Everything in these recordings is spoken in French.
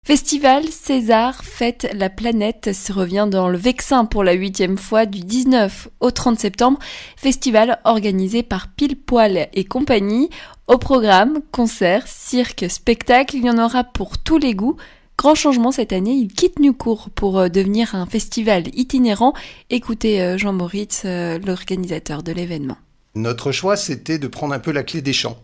Festival César fête la planète se revient dans le Vexin pour la 8e fois du 19 au 30 septembre. Festival organisé par Pile Poil et compagnie. Au programme, concerts, cirque, spectacles, il y en aura pour tous les goûts. Grand changement cette année, il quitte Nucourt pour devenir un festival itinérant. Écoutez Jean Moritz, l'organisateur de l'événement. Notre choix, c'était de prendre un peu la clé des champs.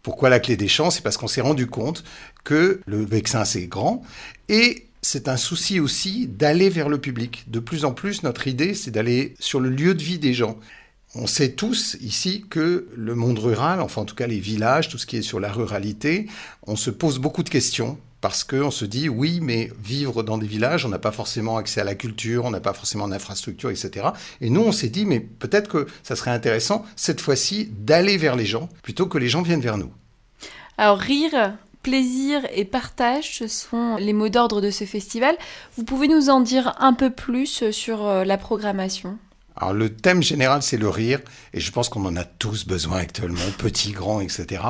Pourquoi la clé des champs ? C'est parce qu'on s'est rendu compte que le Vexin, c'est grand et c'est un souci aussi d'aller vers le public. De plus en plus, notre idée, c'est d'aller sur le lieu de vie des gens. On sait tous ici que le monde rural, enfin en tout cas les villages, tout ce qui est sur la ruralité, on se pose beaucoup de questions. Parce qu'on se dit, oui, mais vivre dans des villages, on n'a pas forcément accès à la culture, on n'a pas forcément d'infrastructures, etc. Et nous, on s'est dit, mais peut-être que ça serait intéressant, cette fois-ci, d'aller vers les gens, plutôt que les gens viennent vers nous. Alors, rire, plaisir et partage, ce sont les mots d'ordre de ce festival. Vous pouvez nous en dire un peu plus sur la programmation ? Alors le thème général, c'est le rire, et je pense qu'on en a tous besoin actuellement, petits, grands, etc.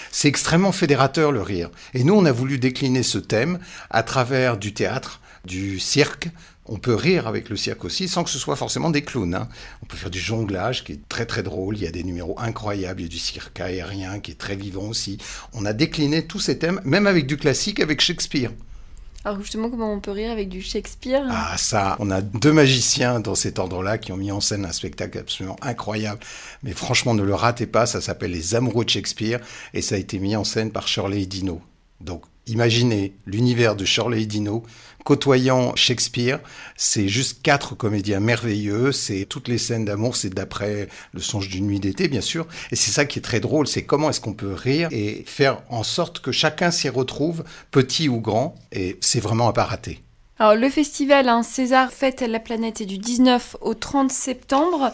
C'est extrêmement fédérateur le rire. Et nous, on a voulu décliner ce thème à travers du théâtre, du cirque. On peut rire avec le cirque aussi, sans que ce soit forcément des clowns. On peut faire du jonglage, qui est très très drôle. Il y a des numéros incroyables, il y a du cirque aérien, qui est très vivant aussi. On a décliné tous ces thèmes, même avec du classique, avec Shakespeare. Alors justement, comment on peut rire avec du Shakespeare ? Ah ça, on a 2 magiciens dans cet ordre-là qui ont mis en scène un spectacle absolument incroyable. Mais franchement, ne le ratez pas, ça s'appelle Les Amoureux de Shakespeare et ça a été mis en scène par Shirley et Dino. Donc imaginez l'univers de Shirley et Dino côtoyant Shakespeare. C'est juste 4 comédiens merveilleux. C'est toutes les scènes d'amour, c'est d'après Le Songe d'une nuit d'été, bien sûr. Et c'est ça qui est très drôle, c'est comment est-ce qu'on peut rire et faire en sorte que chacun s'y retrouve, petit ou grand. Et c'est vraiment à pas rater. Alors le festival César fête la planète est du 19 au 30 septembre.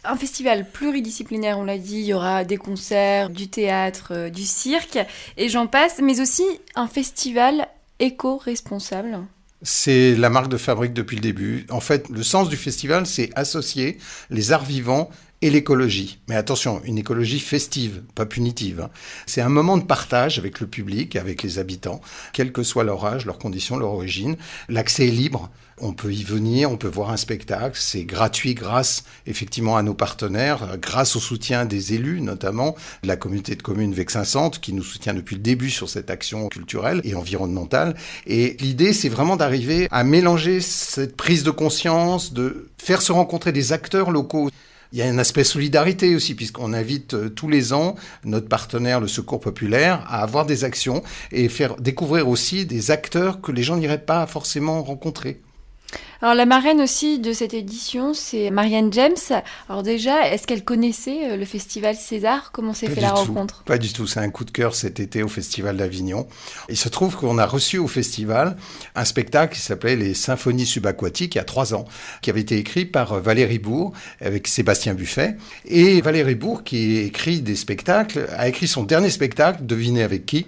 Un festival pluridisciplinaire, on l'a dit, il y aura des concerts, du théâtre, du cirque, et j'en passe, mais aussi un festival éco-responsable. C'est la marque de fabrique depuis le début. En fait, le sens du festival, c'est associer les arts vivants et l'écologie. Mais attention, une écologie festive, pas punitive. C'est un moment de partage avec le public, avec les habitants, quel que soit leur âge, leurs conditions, leur origine. L'accès est libre. On peut y venir, on peut voir un spectacle. C'est gratuit grâce effectivement à nos partenaires, grâce au soutien des élus, notamment de la communauté de communes Vexin-Centre, qui nous soutient depuis le début sur cette action culturelle et environnementale. Et l'idée, c'est vraiment d'arriver à mélanger cette prise de conscience, de faire se rencontrer des acteurs locaux. Il y a un aspect solidarité aussi, puisqu'on invite tous les ans notre partenaire, le Secours Populaire, à avoir des actions et faire découvrir aussi des acteurs que les gens n'iraient pas forcément rencontrer. Alors la marraine aussi de cette édition, c'est Marianne James. Alors déjà, est-ce qu'elle connaissait le festival César ? Comment s'est fait la rencontre ? Pas du tout, c'est un coup de cœur cet été au Festival d'Avignon. Il se trouve qu'on a reçu au festival un spectacle qui s'appelait Les Symphonies subaquatiques, il y a 3 ans, qui avait été écrit par Valérie Bourg avec Sébastien Buffet. Et Valérie Bourg, qui écrit des spectacles, a écrit son dernier spectacle, devinez avec qui ?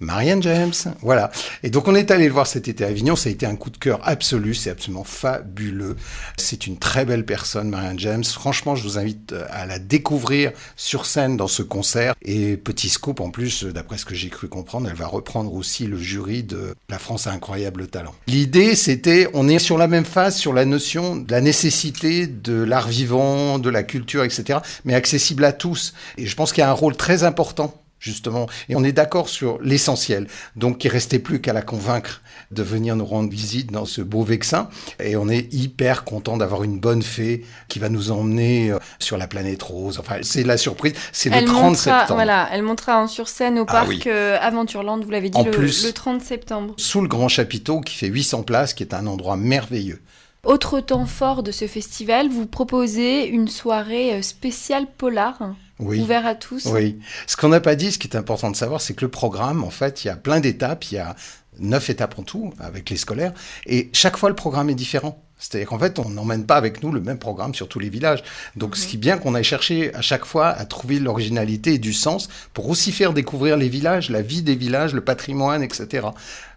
Marianne James, voilà. Et donc on est allé le voir cet été à Avignon, ça a été un coup de cœur absolu, c'est absolument fabuleux. C'est une très belle personne, Marianne James. Franchement, je vous invite à la découvrir sur scène dans ce concert. Et petit scoop, en plus, d'après ce que j'ai cru comprendre, elle va reprendre aussi le jury de La France a incroyable talent. L'idée, c'était, on est sur la même phase sur la notion de la nécessité de l'art vivant, de la culture, etc., mais accessible à tous. Et je pense qu'il y a un rôle très important justement. Et on est d'accord sur l'essentiel. Donc, il ne restait plus qu'à la convaincre de venir nous rendre visite dans ce beau Vexin. Et on est hyper content d'avoir une bonne fée qui va nous emmener sur la planète rose. Enfin, c'est la surprise. C'est le 30 septembre. Voilà, elle montera en sur scène au parc Aventureland, vous l'avez dit, le 30 septembre. Sous le grand chapiteau qui fait 800 places, qui est un endroit merveilleux. Autre temps fort de ce festival, vous proposez une soirée spéciale polar. Oui. Ouvert à tous. Oui. Ce qu'on n'a pas dit, ce qui est important de savoir, c'est que le programme, en fait, il y a plein d'étapes. Il y a 9 étapes en tout, avec les scolaires. Et chaque fois, le programme est différent. C'est-à-dire qu'en fait, on n'emmène pas avec nous le même programme sur tous les villages. Donc, ce qui est bien qu'on aille chercher à chaque fois à trouver l'originalité et du sens pour aussi faire découvrir les villages, la vie des villages, le patrimoine, etc.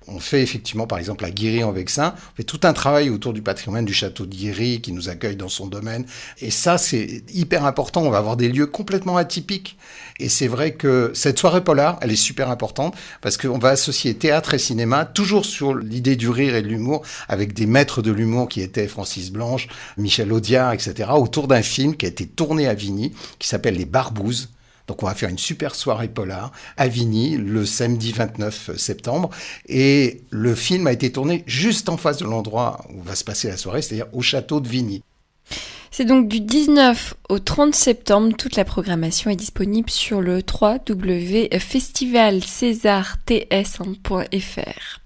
On fait effectivement, par exemple, à Guéry en Vexin, on fait tout un travail autour du patrimoine du château de Guéry qui nous accueille dans son domaine. Et ça, c'est hyper important. On va avoir des lieux complètement atypiques. Et c'est vrai que cette soirée polar, elle est super importante parce qu'on va associer théâtre et cinéma, toujours sur l'idée du rire et de l'humour, avec des maîtres de l'humour qui étaient Francis Blanche, Michel Audiard, etc., autour d'un film qui a été tourné à Vigny, qui s'appelle Les Barbouzes. Donc on va faire une super soirée polar à Vigny le samedi 29 septembre. Et le film a été tourné juste en face de l'endroit où va se passer la soirée, c'est-à-dire au château de Vigny. C'est donc du 19 au 30 septembre. Toute la programmation est disponible sur le www.festivalcesarts.fr.